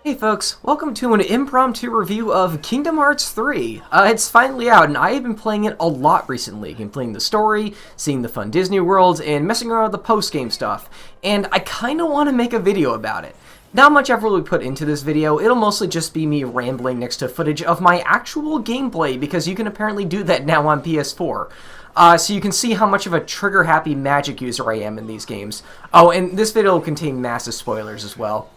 Hey folks, welcome to an impromptu review of Kingdom Hearts 3. It's finally out, and I have been playing it a lot recently, completing the story, seeing the fun Disney worlds, and messing around with the post-game stuff, and I kinda want to make a video about it. Not much effort will be put into this video, it'll mostly just be me rambling next to footage of my actual gameplay, because you can apparently do that now on PS4. So you can see how much of a trigger-happy magic user I am in these games. Oh, and this video will contain massive spoilers as well.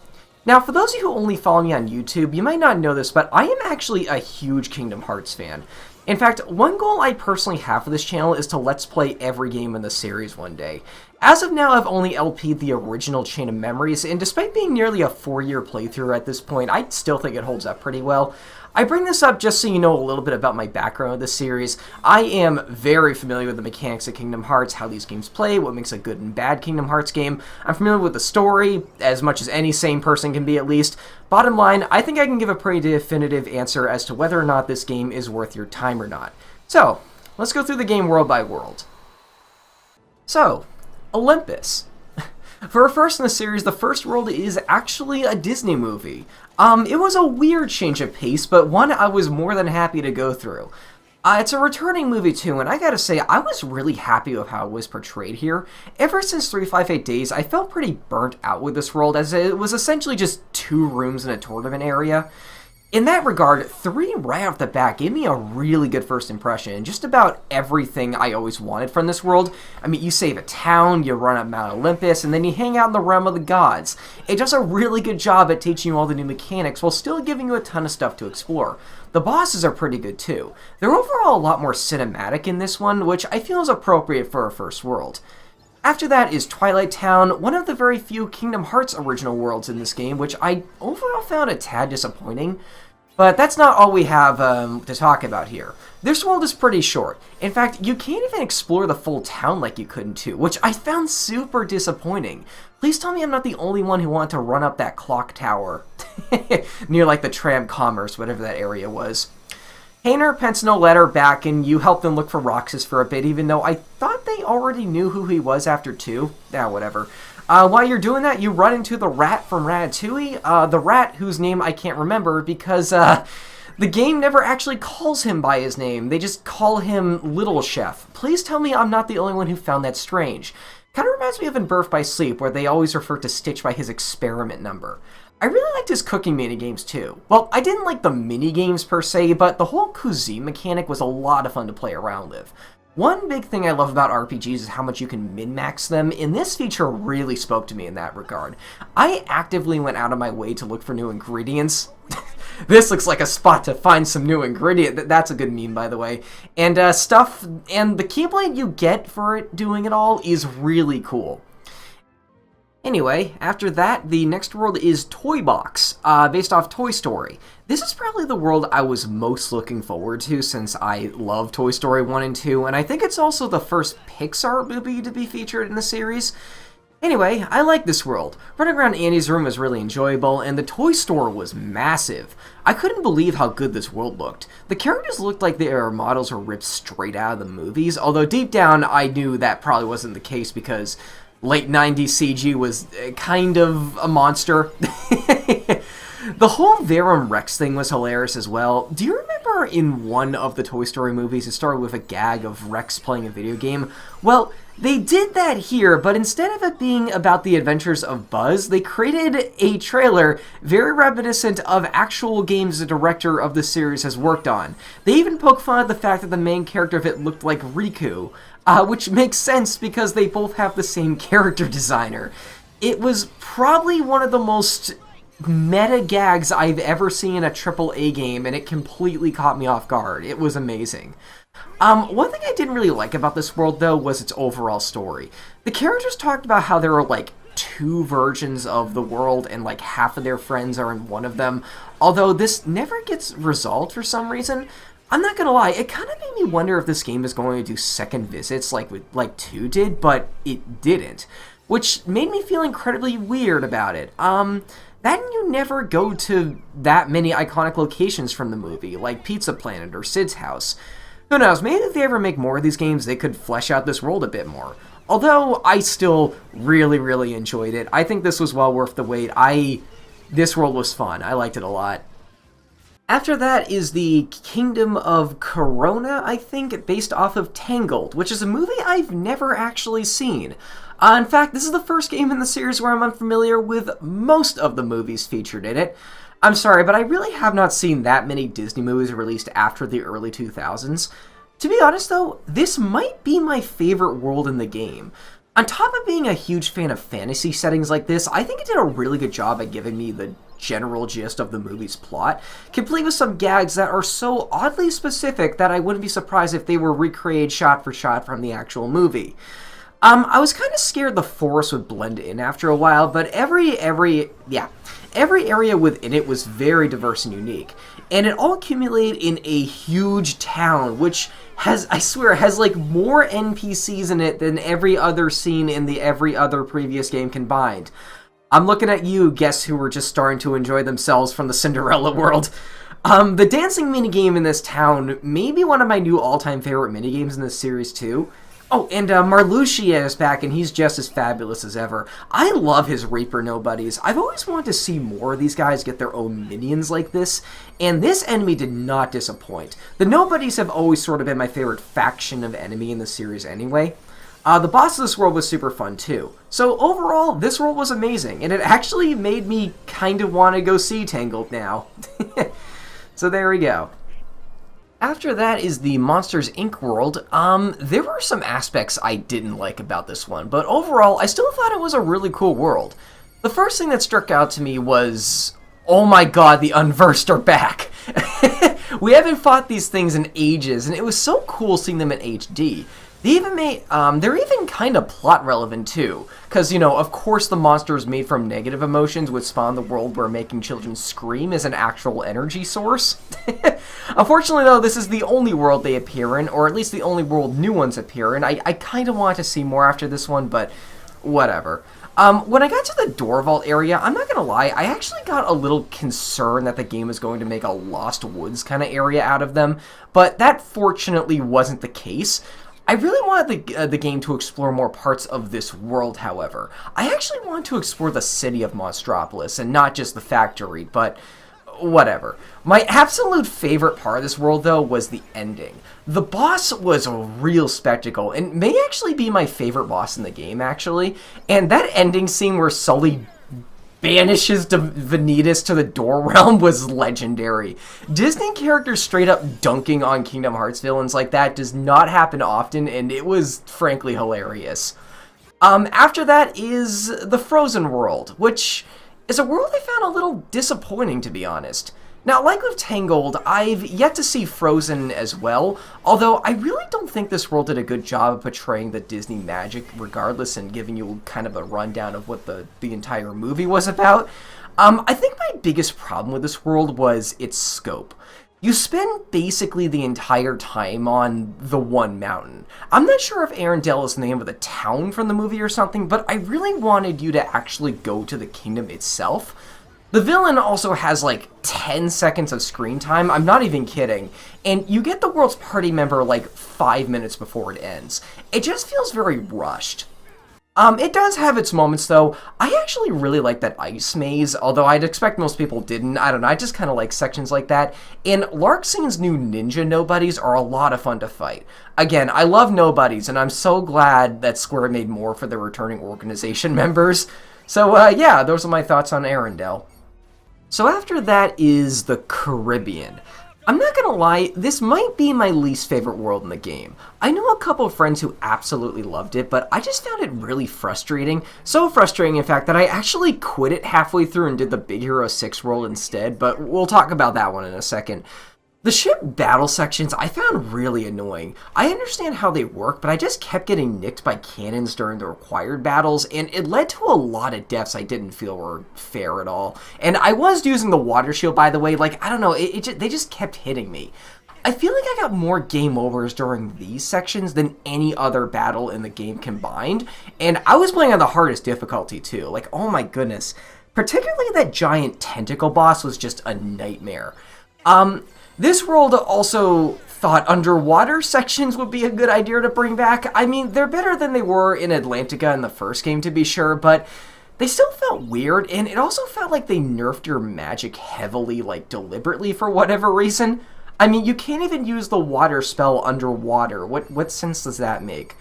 Now, for those of you who only follow me on YouTube, you might not know this, but I am actually a huge Kingdom Hearts fan. In fact, one goal I personally have for this channel is to let's play every game in the series one day. As of now, I've only LP'd the original Chain of Memories, and despite being nearly a 4-year playthrough at this point, I still think it holds up pretty well. I bring this up just so you know a little bit about my background with this series. I am very familiar with the mechanics of Kingdom Hearts, how these games play, what makes a good and bad Kingdom Hearts game. I'm familiar with the story, as much as any sane person can be at least. Bottom line, I think I can give a pretty definitive answer as to whether or not this game is worth your time or not. So, let's go through the game world by world. So, Olympus. For a first in the series, the first world is actually a Disney movie. It was a weird change of pace, but one I was more than happy to go through. It's a returning movie too, and I gotta say, I was really happy with how it was portrayed here. Ever since 358 Days, I felt pretty burnt out with this world, as it was essentially just 2 rooms in a tournament area. In that regard, 3 right off the bat gave me a really good first impression, just about everything I always wanted from this world. I mean, you save a town, you run up Mount Olympus, and then you hang out in the realm of the gods. It does a really good job at teaching you all the new mechanics while still giving you a ton of stuff to explore. The bosses are pretty good too. They're overall a lot more cinematic in this one, which I feel is appropriate for a first world. After that is Twilight Town, one of the very few Kingdom Hearts original worlds in this game, which I overall found a tad disappointing. But that's not all we have to talk about here. This world is pretty short. In fact, you can't even explore the full town like you could in 2, which I found super disappointing. Please tell me I'm not the only one who wanted to run up that clock tower near like the Tram Commerce, whatever that area was. Hayner pens no letter back, and you help them look for Roxas for a bit, even though I thought they already knew who he was after 2. Whatever. While you're doing that, you run into the rat from Ratatouille, the rat whose name I can't remember because the game never actually calls him by his name. They just call him Little Chef. Please tell me I'm not the only one who found that strange. Kind of reminds me of In Birth by Sleep, where they always refer to Stitch by his experiment number. I really liked his cooking minigames too. Well, I didn't like the minigames per se, but the whole cuisine mechanic was a lot of fun to play around with. One big thing I love about RPGs is how much you can min-max them, and this feature really spoke to me in that regard. I actively went out of my way to look for new ingredients. This looks like a spot to find some new ingredient. That's a good meme, by the way. And the Keyblade you get for doing it all is really cool. Anyway, after that, the next world is Toy Box, based off Toy Story. This is probably the world I was most looking forward to since I love Toy Story 1 and 2, and I think it's also the first Pixar movie to be featured in the series. Anyway, I like this world. Running around Andy's room was really enjoyable, and the toy store was massive. I couldn't believe how good this world looked. The characters looked like their models were ripped straight out of the movies, although deep down I knew that probably wasn't the case because late 90s CG was kind of a monster. The whole Verum Rex thing was hilarious as well. Do you remember in one of the Toy Story movies it started with a gag of Rex playing a video game? Well, they did that here, but instead of it being about the adventures of Buzz, they created a trailer very reminiscent of actual games the director of the series has worked on. They even poke fun at the fact that the main character of it looked like Riku, which makes sense because they both have the same character designer. It was probably one of the most meta gags I've ever seen in a AAA game, and it completely caught me off guard. It was amazing. One thing I didn't really like about this world, though, was its overall story. The characters talked about how there are, like, 2 versions of the world, and, like, half of their friends are in one of them, although this never gets resolved for some reason. I'm not gonna lie, it kind of made me wonder if this game is going to do second visits like 2 did, but it didn't, which made me feel incredibly weird about it. That you never go to that many iconic locations from the movie, like Pizza Planet or Sid's house. Who knows, maybe if they ever make more of these games, they could flesh out this world a bit more. Although, I still really, really enjoyed it. I think this was well worth the wait. This world was fun. I liked it a lot. After that is the Kingdom of Corona, I think, based off of Tangled, which is a movie I've never actually seen. In fact, this is the first game in the series where I'm unfamiliar with most of the movies featured in it. I'm sorry, but I really have not seen that many Disney movies released after the early 2000s. To be honest, though, this might be my favorite world in the game. On top of being a huge fan of fantasy settings like this, I think it did a really good job at giving me the general gist of the movie's plot, complete with some gags that are so oddly specific that I wouldn't be surprised if they were recreated shot for shot from the actual movie. I was kind of scared the forest would blend in after a while, but every area within it was very diverse and unique. And it all accumulated in a huge town, which has like more NPCs in it than every other scene in every other previous game combined. I'm looking at you, guests who were just starting to enjoy themselves from the Cinderella world. The dancing minigame in this town may be one of my new all-time favorite minigames in this series too. Oh, and Marluxia is back, and he's just as fabulous as ever. I love his Reaper Nobodies. I've always wanted to see more of these guys get their own minions like this, and this enemy did not disappoint. The Nobodies have always sort of been my favorite faction of enemy in the series anyway. The boss of this world was super fun too. So overall, this world was amazing, and it actually made me kind of want to go see Tangled now. So there we go. After that is the Monsters, Inc. world. There were some aspects I didn't like about this one, but overall, I still thought it was a really cool world. The first thing that struck out to me was, oh my god, the Unversed are back! We haven't fought these things in ages, and it was so cool seeing them in HD. They even they're even kind of plot relevant too, because, you know, of course the monsters made from negative emotions would spawn the world where making children scream is an actual energy source. Unfortunately, though, this is the only world they appear in, or at least the only world new ones appear in. I kind of want to see more after this one, but whatever. When I got to the door vault area, I'm not gonna lie, I actually got a little concerned that the game was going to make a Lost Woods kind of area out of them, but that fortunately wasn't the case. I really wanted the game to explore more parts of this world, however. I actually wanted to explore the city of Monstropolis, and not just the factory, but whatever. My absolute favorite part of this world, though, was the ending. The boss was a real spectacle, and may actually be my favorite boss in the game, actually. And that ending scene where Sully banishes Vanitas to the Door Realm was legendary. Disney characters straight up dunking on Kingdom Hearts villains like that does not happen often, and it was frankly hilarious. After that is the Frozen world, which is a world I found a little disappointing, to be honest. Now, like with Tangled, I've yet to see Frozen as well, although I really don't think this world did a good job of portraying the Disney magic regardless and giving you kind of a rundown of what the entire movie was about. I think my biggest problem with this world was its scope. You spend basically the entire time on the one mountain. I'm not sure if Arendelle is the name of the town from the movie or something, but I really wanted you to actually go to the kingdom itself. The villain also has like 10 seconds of screen time, I'm not even kidding, and you get the world's party member like 5 minutes before it ends. It just feels very rushed. It does have its moments though. I actually really like that ice maze, although I'd expect most people didn't. I don't know, I just kind of like sections like that. And Larksin's new ninja nobodies are a lot of fun to fight. Again, I love nobodies, and I'm so glad that Square made more for their returning organization members. So yeah, those are my thoughts on Arendelle. So after that is the Caribbean. I'm not gonna lie, this might be my least favorite world in the game. I know a couple of friends who absolutely loved it, but I just found it really frustrating. So frustrating, in fact, that I actually quit it halfway through and did the Big Hero 6 world instead, but we'll talk about that one in a second. The ship battle sections I found really annoying. I understand how they work, but I just kept getting nicked by cannons during the required battles, and it led to a lot of deaths I didn't feel were fair at all. And I was using the water shield, by the way, like, I don't know, they just kept hitting me. I feel like I got more game overs during these sections than any other battle in the game combined, and I was playing on the hardest difficulty too, like, oh my goodness. Particularly that giant tentacle boss was just a nightmare. This world also thought underwater sections would be a good idea to bring back. I mean, they're better than they were in Atlantica in the first game, to be sure, but they still felt weird, and it also felt like they nerfed your magic heavily, like deliberately for whatever reason. I mean, you can't even use the water spell underwater. What sense does that make?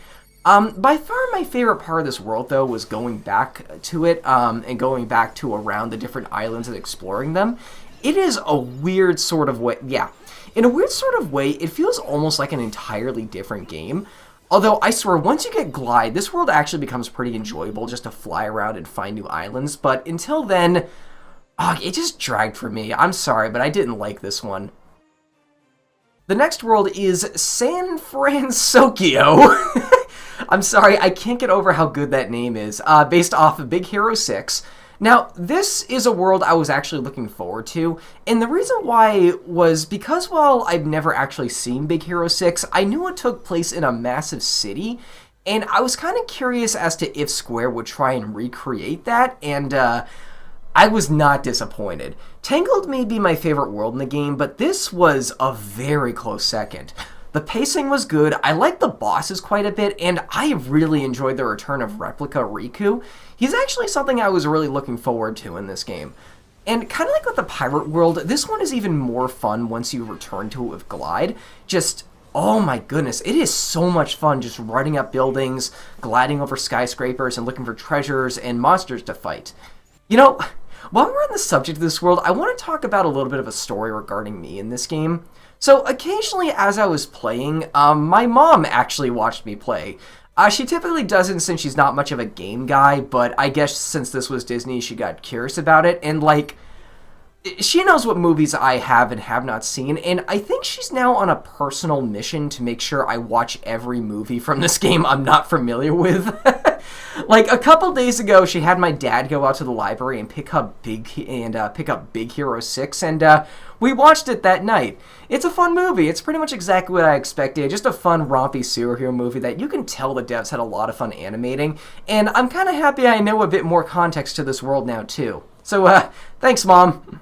By far my favorite part of this world, though, was going back to it, and going back to around the different islands and exploring them. It is a weird sort of way, yeah. In a weird sort of way, it feels almost like an entirely different game. Although, I swear, once you get Glide, this world actually becomes pretty enjoyable just to fly around and find new islands. But until then, it just dragged for me. I'm sorry, but I didn't like this one. The next world is San Francisco. I'm sorry, I can't get over how good that name is. Based off of Big Hero 6. Now, this is a world I was actually looking forward to, and the reason why was because while I've never actually seen Big Hero 6, I knew it took place in a massive city, and I was kind of curious as to if Square would try and recreate that, and I was not disappointed. Tangled may be my favorite world in the game, but this was a very close second. The pacing was good, I liked the bosses quite a bit, and I really enjoyed the return of Replica Riku. He's actually something I was really looking forward to in this game. And kind of like with the Pirate World, this one is even more fun once you return to it with Glide. Just, oh my goodness, it is so much fun just running up buildings, gliding over skyscrapers, and looking for treasures and monsters to fight. You know, while we're on the subject of this world, I want to talk about a little bit of a story regarding me in this game. So occasionally as I was playing, my mom actually watched me play. She typically doesn't since she's not much of a game guy, but I guess since this was Disney, she got curious about it, and like, she knows what movies I have and have not seen, and I think she's now on a personal mission to make sure I watch every movie from this game I'm not familiar with. Like, a couple days ago, she had my dad go out to the library and pick up Big Hero 6, and we watched it that night. It's a fun movie. It's pretty much exactly what I expected. Just a fun, rompy superhero movie that you can tell the devs had a lot of fun animating, and I'm kind of happy I know a bit more context to this world now, too. So, thanks, Mom.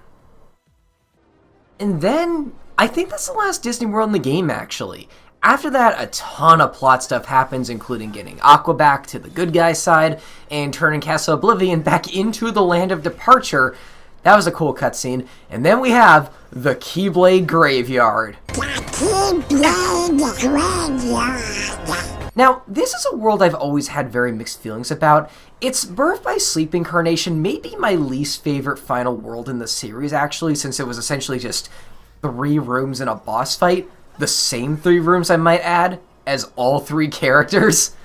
And then, I think that's the last Disney World in the game, actually. After that, a ton of plot stuff happens, including getting Aqua back to the good guy side, and turning Castle Oblivion back into the Land of Departure. That was a cool cutscene. And then we have the Keyblade Graveyard. The Keyblade Graveyard. Now, this is a world I've always had very mixed feelings about. Its Birth by Sleep incarnation may be my least favorite final world in the series, actually, since it was essentially just 3 rooms and a boss fight. The same 3 rooms, I might add, as all 3 characters.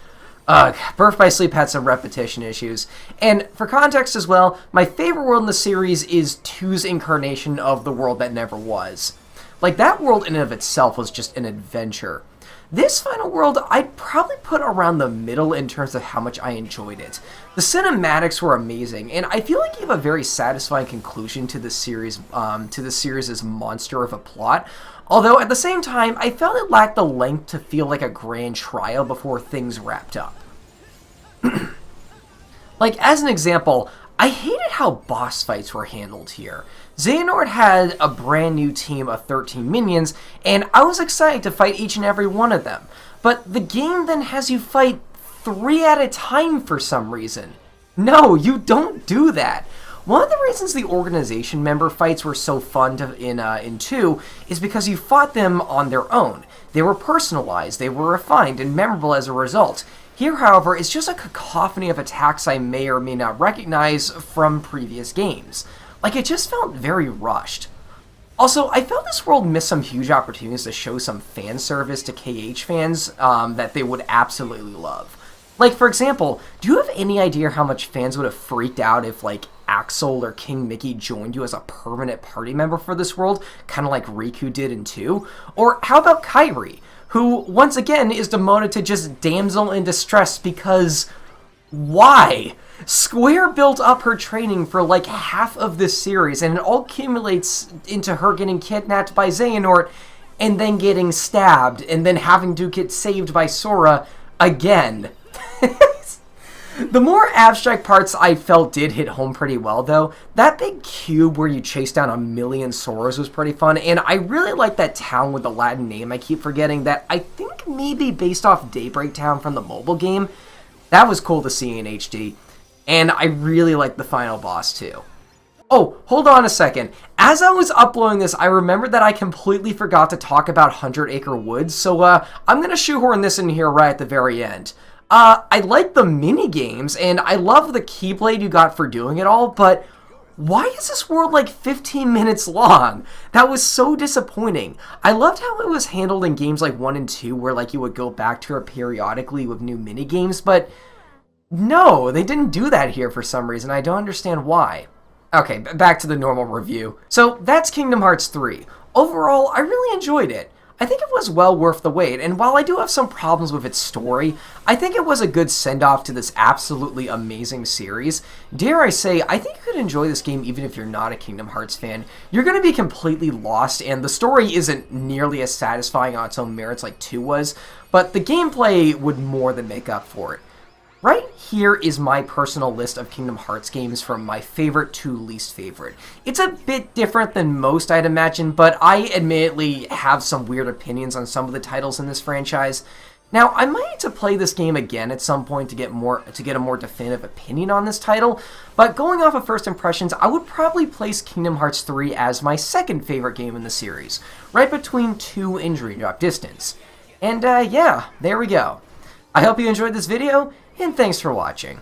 Birth by Sleep had some repetition issues. And for context as well, my favorite world in the series is 2's incarnation of the world that never was. Like, that world in and of itself was just an adventure. This final world, I'd probably put around the middle in terms of how much I enjoyed it. The cinematics were amazing, and I feel like it gave a very satisfying conclusion to the series' monster of a plot. Although, at the same time, I felt it lacked the length to feel like a grand trial before things wrapped up. Like, as an example, I hated how boss fights were handled here. Xehanort had a brand new team of 13 minions, and I was excited to fight each and every one of them. But the game then has you fight 3 at a time for some reason. No, you don't do that. One of the reasons the organization member fights were so fun in 2 is because you fought them on their own. They were personalized, they were refined, and memorable as a result. Here, however, it's just a cacophony of attacks I may or may not recognize from previous games. Like, it just felt very rushed. Also, I felt this world missed some huge opportunities to show some fan service to KH fans that they would absolutely love. Like, for example, do you have any idea how much fans would have freaked out if, like, Axel or King Mickey joined you as a permanent party member for this world, kind of like Riku did in 2? Or how about Kairi, who, once again, is demoted to just damsel in distress because... why? Square built up her training for like half of this series, and it all accumulates into her getting kidnapped by Xehanort, and then getting stabbed, and then having to get saved by Sora again. The more abstract parts I felt did hit home pretty well, though. That big cube where you chase down a million Soras was pretty fun, and I really like that town with the Latin name I keep forgetting that I think may be based off Daybreak Town from the mobile game. That was cool to see in HD. and I really like the final boss too. Oh, hold on a second. As I was uploading this, I remembered that I completely forgot to talk about 100 Acre Woods, so I'm going to shoehorn this in here right at the very end. I like the mini games, and I love the Keyblade you got for doing it all, but why is this world like 15 minutes long? That was so disappointing. I loved how it was handled in games like 1 and 2, where like you would go back to it periodically with new mini games, but no, they didn't do that here for some reason. I don't understand why. Okay, back to the normal review. So that's Kingdom Hearts 3. Overall, I really enjoyed it. I think it was well worth the wait, and while I do have some problems with its story, I think it was a good send-off to this absolutely amazing series. Dare I say, I think you could enjoy this game even if you're not a Kingdom Hearts fan. You're going to be completely lost, and the story isn't nearly as satisfying on its own merits like 2 was, but the gameplay would more than make up for it. Right here is my personal list of Kingdom Hearts games from my favorite to least favorite. It's a bit different than most, I'd imagine, but I admittedly have some weird opinions on some of the titles in this franchise. Now, I might need to play this game again at some point to get a more definitive opinion on this title, but going off of first impressions, I would probably place Kingdom Hearts 3 as my second favorite game in the series, right between 2 and Dream Drop Distance. And yeah, there we go. I hope you enjoyed this video, and thanks for watching.